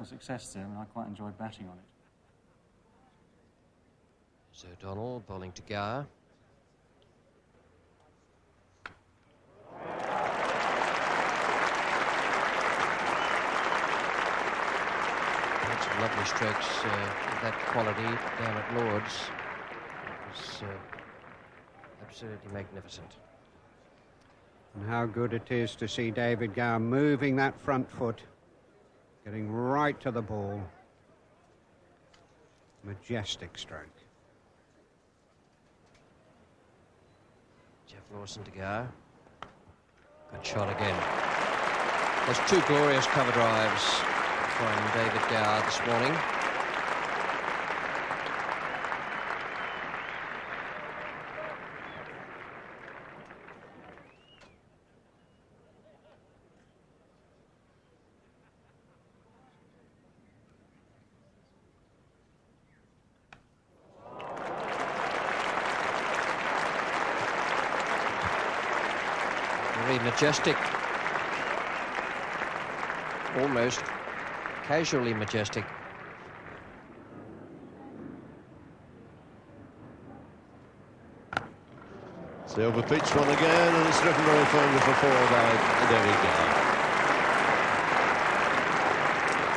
success to him, and I quite enjoyed batting on it. So O'Donnell bowling to Gower. Some lovely strokes of that quality down at Lord's. It was absolutely magnificent. And how good it is to see David Gower moving that front foot, getting right to the ball. Majestic stroke. Geoff Lawson to Gower. Good shot again. There's two glorious cover drives from David Gower this morning. Very majestic, almost casually majestic. It's the overpitched one again, and it's driven very firmly for four by David Gower.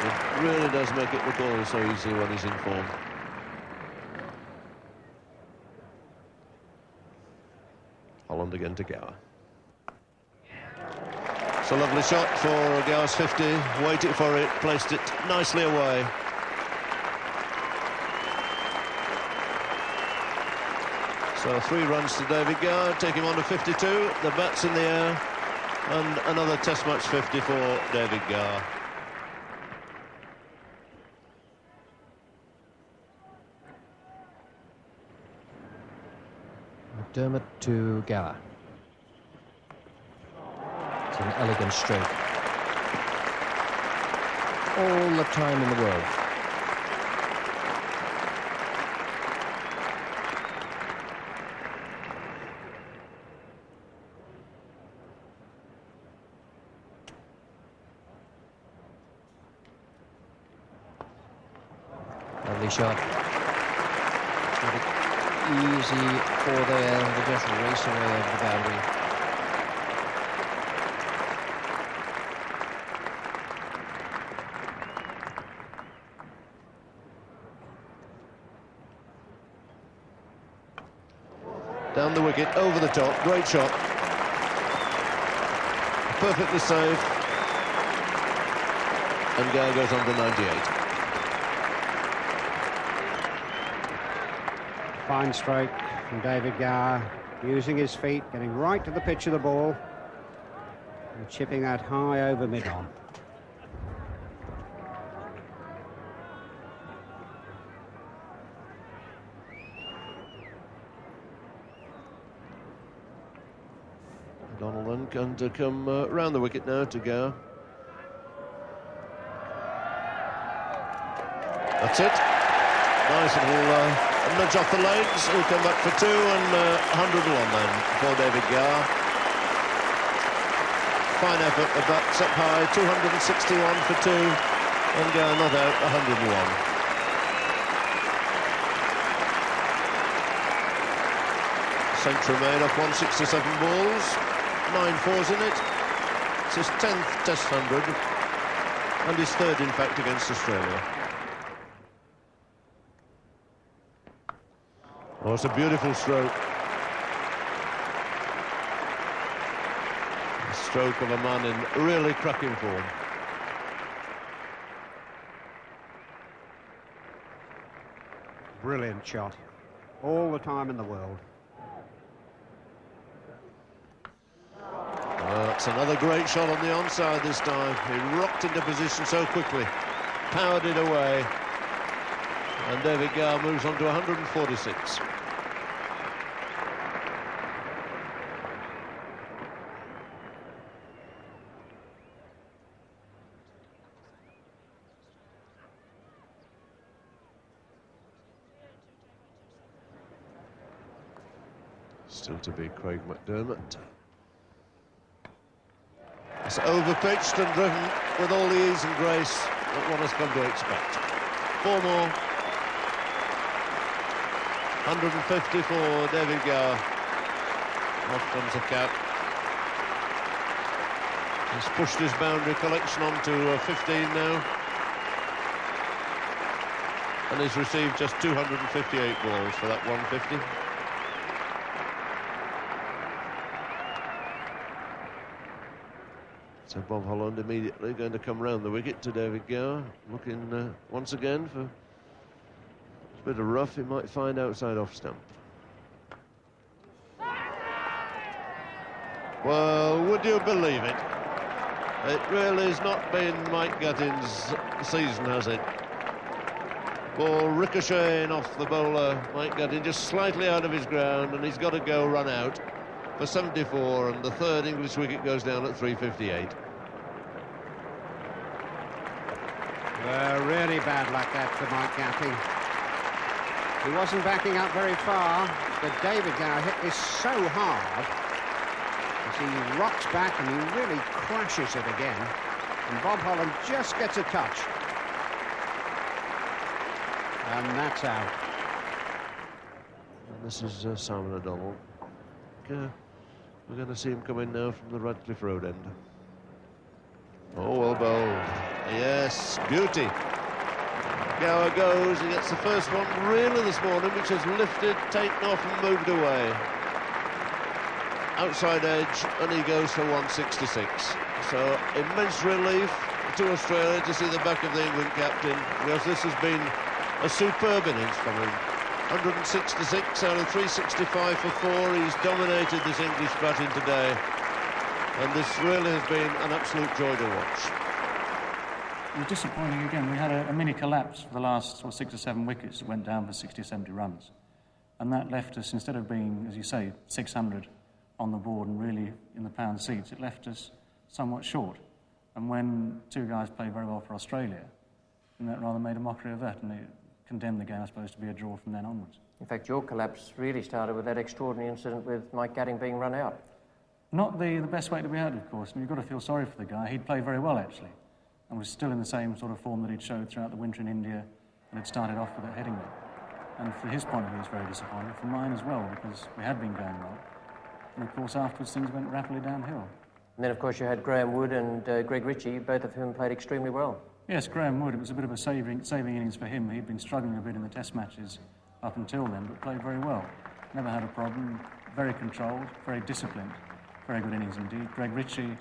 It really does make it look all so easy when he's in form. Holland again to Gower. It's a lovely shot for Gower's 50. Waited for it, placed it nicely away. So 3 runs to David Gower, take him on to 52. The bat's in the air, and another Test match 50 for David Gower. McDermott to Gower. It's an elegant stroke. All the time in the world. Lovely shot. Easy for there, they just race away over the boundary. Down the wicket, over the top, great shot. Perfectly safe. And Gower goes on to 98. Fine stroke from David Gower, using his feet, getting right to the pitch of the ball, and chipping that high over mid-on. Donovan going to come round the wicket now to Gower. That's it. Nice little nudge off the legs. He'll come back for 2 and 101 then for David Gower. Fine effort, the bat's up high, 261 for 2, and Gower not out, 101. Century made off 167 balls, 9 fours in it. It's his 10th Test 100, and his 3rd, in fact, against Australia. Oh, it's a beautiful stroke. The stroke of a man in really cracking form. Brilliant shot. All the time in the world. That's another great shot on the onside this time. He rocked into position so quickly, powered it away, and David Gower moves on to 146. Still to be Craig McDermott. It's overpitched and driven with all the ease and grace that one has come to expect. 4 more. 150 for David Gower. Off comes the cap. He's pushed his boundary collection on to 15 now. And he's received just 258 balls for that 150. So Bob Holland immediately going to come round the wicket to David Gower, looking once again for a bit of rough he might find outside off stump. Well, would you believe it? It really has not been Mike Gatting's season, has it? Ball ricocheting off the bowler, Mike Gatting just slightly out of his ground, and he's got to go run out for 74, and the third English wicket goes down at 358. Really bad luck that for Mike Gatting. He wasn't backing up very far, but David Gower hit this so hard as he rocks back and he really crashes it again. And Bob Holland just gets a touch. And that's out. And this is Simon O'Donnell. We're going to see him come in now from the Radcliffe Road end. Oh, well bowled. Yes, beauty. Gower goes, he gets the first one really this morning, which has lifted, taken off and moved away. Outside edge, and he goes for 166. So immense relief to Australia to see the back of the England captain, because this has been a superb innings from him. 166 out of 365 for 4. He's dominated this English batting today, and this really has been an absolute joy to watch. It was disappointing again. We had a mini collapse for the last 6 or 7 wickets that went down for 60 or 70 runs. And that left us, instead of being, as you say, 600 on the board and really in the pound seats, it left us somewhat short. And when 2 guys played very well for Australia, and that rather made a mockery of that, and it condemned the game, I suppose, to be a draw from then onwards. In fact, your collapse really started with that extraordinary incident with Mike Gatting being run out. Not the best way to be out, of course. I mean, you've got to feel sorry for the guy. He'd played very well, actually, and was still in the same sort of form that he'd showed throughout the winter in India, and had started off with that heading there. And for his point of view, it's very disappointing. For mine as well, because we had been going well. And of course, afterwards, things went rapidly downhill. And then, of course, you had Graeme Wood and Greg Ritchie, both of whom played extremely well. Yes, Graeme Wood, it was a bit of a saving innings for him. He'd been struggling a bit in the test matches up until then, but played very well. Never had a problem, very controlled, very disciplined, very good innings indeed. Greg Ritchie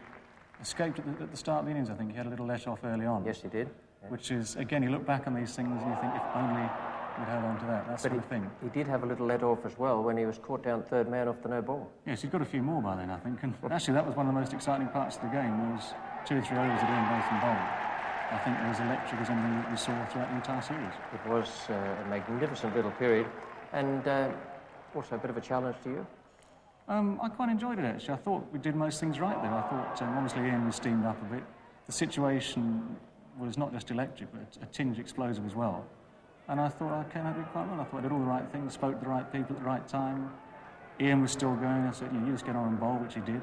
escaped at the start of the innings, I think. He had a little let-off early on. Yes, he did. Yeah. Which is, again, you look back on these things and you think, if only we'd held on to that sort of thing. He did have a little let-off as well when he was caught down third man off the no ball. Yes, he'd got a few more by then, I think. And actually, that was one of the most exciting parts of the game. There was 2 or 3 overs at Ian both and bowling. I think it was electric as anything that we saw throughout the entire series. It was a magnificent little period, and also a bit of a challenge to you. I quite enjoyed it, actually. I thought we did most things right there. I thought, obviously, Ian was steamed up a bit. The situation was not just electric, but a tinge explosive as well. And I thought I came out of it quite well. I thought I did all the right things, spoke to the right people at the right time. Ian was still going. I said, you just get on and bowl, which he did.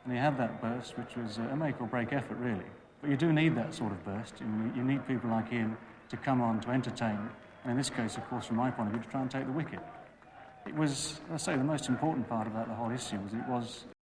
And he had that burst, which was a make-or-break effort, really. But you do need that sort of burst. You need people like Ian to come on, to entertain, and in this case, of course, from my point of view, to try and take the wicket. It was, as I say, the most important part about the whole issue was it was